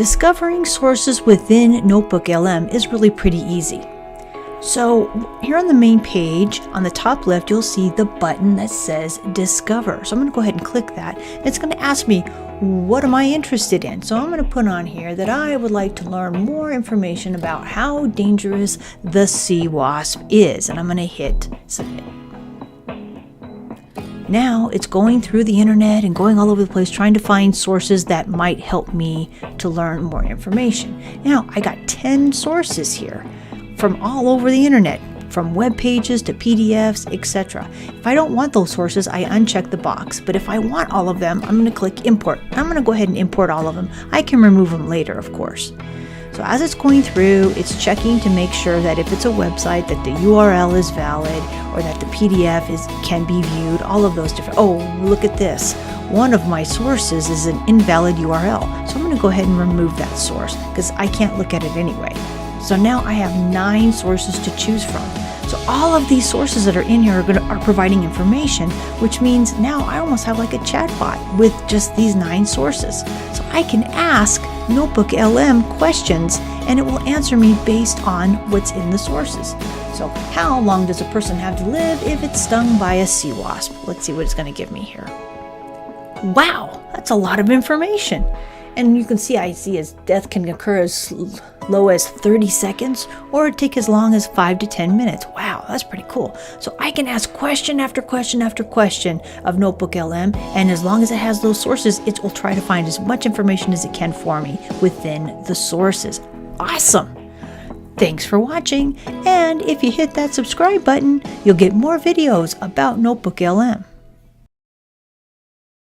Discovering sources within NotebookLM is really pretty easy. So here on the main page, on the top left, you'll see the button that says Discover. So I'm going to go ahead and click that. It's going to ask me, what am I interested in? So I'm going to put on here that I would like to learn more information about how dangerous the sea wasp is. And I'm going to hit Submit. Now it's going through the internet and going all over the place trying to find sources that might help me to learn more information. Now I got 10 sources here from all over the internet, from web pages to PDFs, etc. If I don't want those sources, I uncheck the box. But if I want all of them, I'm going to click Import. I'm going to go ahead and import all of them. I can remove them later, of course. So as it's going through, it's checking to make sure that if it's a website, that the URL is valid or that the PDF can be viewed, all of those different. Oh, look at this. One of my sources is an invalid URL. So I'm going to go ahead and remove that source because I can't look at it anyway. So now I have 9 sources to choose from. So all of these sources that are in here are providing information, which means now I almost have like a chatbot with just these 9 sources. So I can ask NotebookLM questions and it will answer me based on what's in the sources. So how long does a person have to live if it's stung by a sea wasp? Let's see what it's going to give me here. Wow, that's a lot of information. And you can see as death can occur as low as 30 seconds or take as long as 5 to 10 minutes. Wow, that's pretty cool. So I can ask question after question after question of NotebookLM, and as long as it has those sources, it will try to find as much information as it can for me within the sources. Awesome! Thanks for watching, and if you hit that subscribe button, you'll get more videos about NotebookLM.